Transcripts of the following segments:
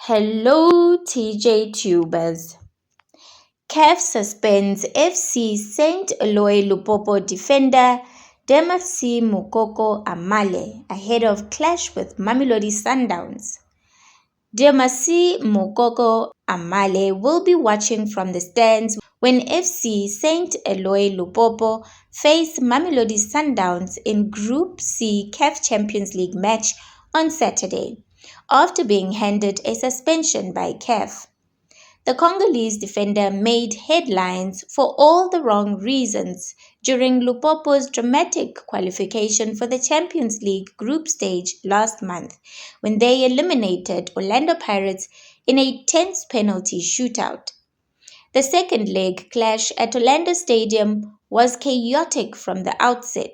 Hello, TJ Tubers. CAF suspends FC Saint-Eloi Lupopo defender Demasi Mukoko Amale ahead of clash with Mamelodi Sundowns. Demasi Mukoko Amale will be watching from the stands when FC Saint-Eloi Lupopo face Mamelodi Sundowns in Group C CAF Champions League match on Saturday, after being handed a suspension by CAF. The Congolese defender made headlines for all the wrong reasons during Lupopo's dramatic qualification for the Champions League group stage last month, when they eliminated Orlando Pirates in a tense penalty shootout. The second leg clash at Orlando Stadium was chaotic from the outset.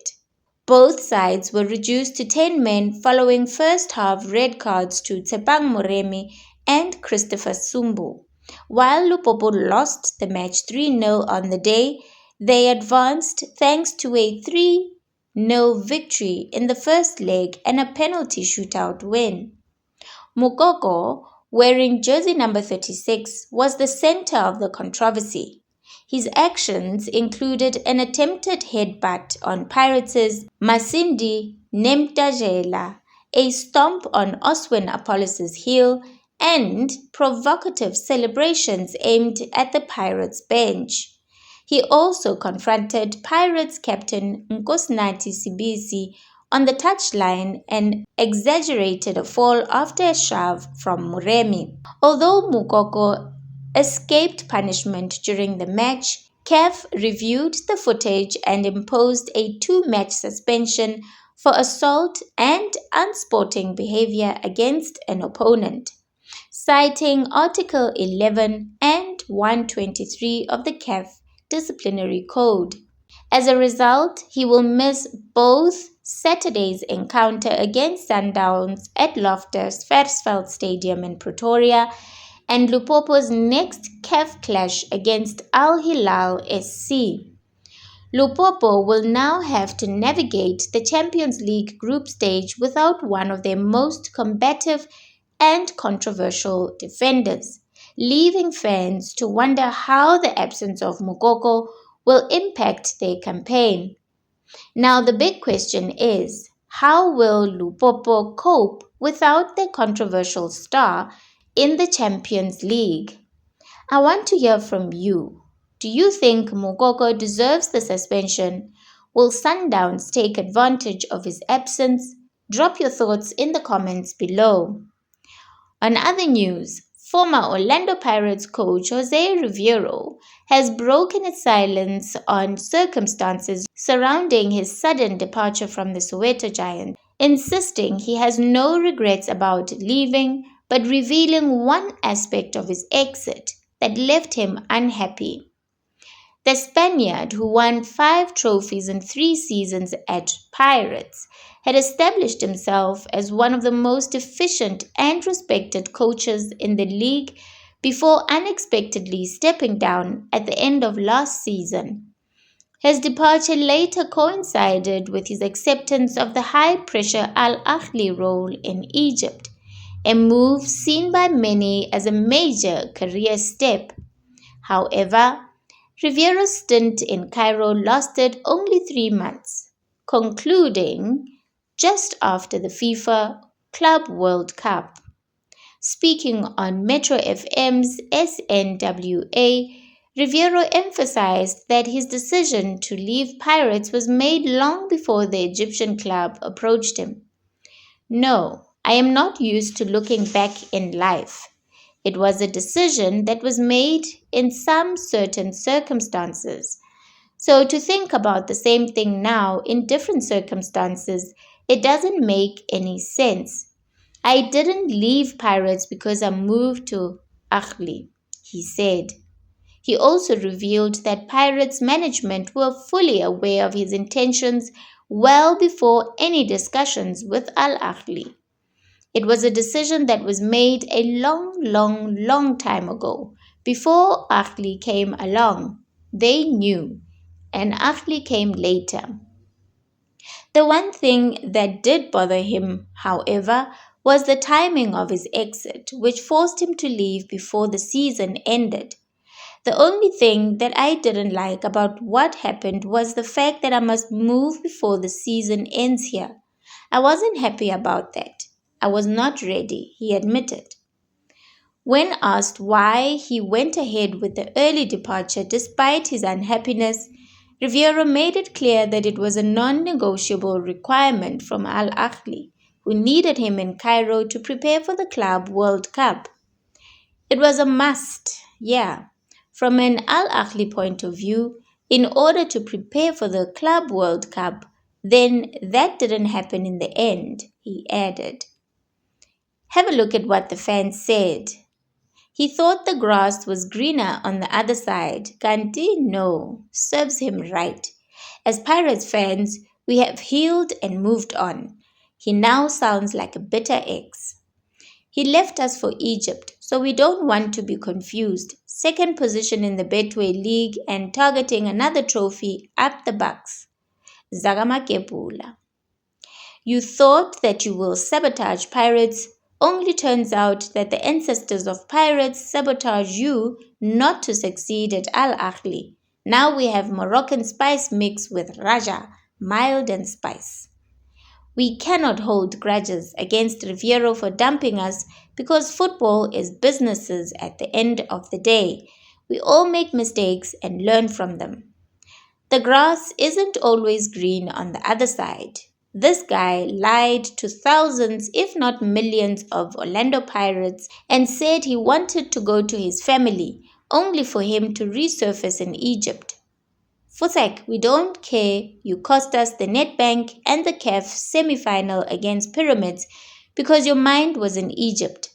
Both sides were reduced to 10 men following first half red cards to Tsepang Moremi and Christopher Sumbu. While Lupopo lost the match 3-0 on the day, they advanced thanks to a 3-0 victory in the first leg and a penalty shootout win. Mukoko, wearing jersey number 36, was the center of the controversy. His actions included an attempted headbutt on Pirates' Masindi Nemtajela, a stomp on Oswin Apollos' heel, and provocative celebrations aimed at the Pirates bench. He also confronted Pirates captain Nkosinathi Sibisi on the touchline and exaggerated a fall after a shove from Moremi. Although Mukoko escaped punishment during the match, CAF reviewed the footage and imposed a 2-match suspension for assault and unsporting behavior against an opponent, citing Article 11 and 123 of the CAF Disciplinary Code. As a result, he will miss both Saturday's encounter against Sundowns at Loftus Versfeld Stadium in Pretoria and Lupopo's next CAF clash against Al Hilal SC. Lupopo will now have to navigate the Champions League group stage without one of their most combative and controversial defenders, leaving fans to wonder how the absence of Mukoko will impact their campaign. Now the big question is, how will Lupopo cope without their controversial star in the Champions League? I want to hear from you. Do you think Mukoko deserves the suspension? Will Sundowns take advantage of his absence? Drop your thoughts in the comments below. On other news, former Orlando Pirates coach Jose Riveiro has broken his silence on circumstances surrounding his sudden departure from the Soweto Giants, insisting he has no regrets about leaving, but revealing one aspect of his exit that left him unhappy. The Spaniard, who won 5 trophies in 3 seasons at Pirates, had established himself as one of the most efficient and respected coaches in the league before unexpectedly stepping down at the end of last season. His departure later coincided with his acceptance of the high-pressure Al Ahly role in Egypt, a move seen by many as a major career step. However, Riveiro's stint in Cairo lasted only 3 months, concluding just after the FIFA Club World Cup. Speaking on Metro FM's SNWA, Riveiro emphasized that his decision to leave Pirates was made long before the Egyptian club approached him. "No, I am not used to looking back in life. It was a decision that was made in some certain circumstances. So to think about the same thing now in different circumstances, it doesn't make any sense. I didn't leave Pirates because I moved to Ahly," he said. He also revealed that Pirates management were fully aware of his intentions well before any discussions with Al Ahly. "It was a decision that was made a long time ago, before Ahly came along. They knew, and Ahly came later." The one thing that did bother him, however, was the timing of his exit, which forced him to leave before the season ended. The only thing that I didn't like about what happened was the fact that I must move before the season ends here. I wasn't happy about that. I was not ready, he admitted. When asked why he went ahead with the early departure despite his unhappiness, Riveiro made it clear that it was a non negotiable requirement from Al Ahly, who needed him in Cairo to prepare for the Club World Cup. It was a must, yeah. From an Al Ahly point of view, in order to prepare for the Club World Cup, then that didn't happen in the end, he added. Have a look at what the fans said. He thought the grass was greener on the other side. Kanti, no, serves him right. As Pirates fans, we have healed and moved on. He now sounds like a bitter ex. He left us for Egypt, so we don't want to be confused. Second position in the Betway League and targeting another trophy up the Bucks. Zagama Kepula. You thought that you will sabotage Pirates, only turns out that the ancestors of Pirates sabotage you not to succeed at Al Ahly. Now we have Moroccan spice mixed with Raja, mild and spice. We cannot hold grudges against Riveiro for dumping us because football is businesses at the end of the day. We all make mistakes and learn from them. The grass isn't always green on the other side. This guy lied to thousands, if not millions, of Orlando Pirates and said he wanted to go to his family, only for him to resurface in Egypt. Futsek, we don't care. You cost us the Netbank and the CAF semi-final against Pyramids because your mind was in Egypt.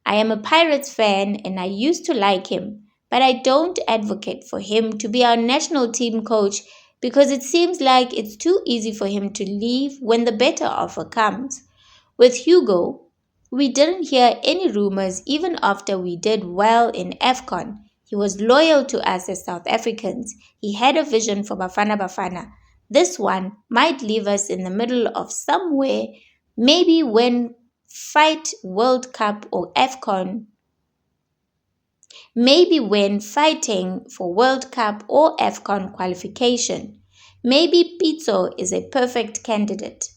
I am a Pirates fan and I used to like him, but I don't advocate for him to be our national team coach because it seems like it's too easy for him to leave when the better offer comes. With Hugo, we didn't hear any rumors even after we did well in AFCON. He was loyal to us as South Africans. He had a vision for Bafana Bafana. This one might leave us in the middle of somewhere, maybe when fight World Cup or AFCON, maybe when fighting for World Cup or AFCON qualification. Maybe Pizzo is a perfect candidate.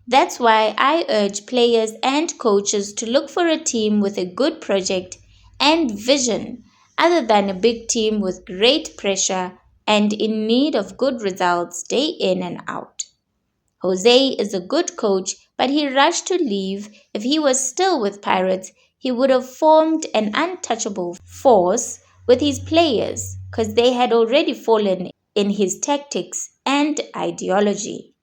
That's why I urge players and coaches to look for a team with a good project and vision other than a big team with great pressure and in need of good results day in and out. Jose is a good coach, but he rushed to leave. If he was still with Pirates, he would have formed an untouchable force with his players because they had already fallen in his tactics and ideology.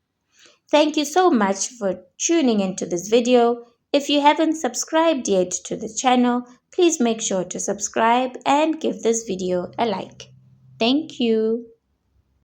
Thank you so much for tuning into this video. If you haven't subscribed yet to the channel, please make sure to subscribe and give this video a like. Thank you.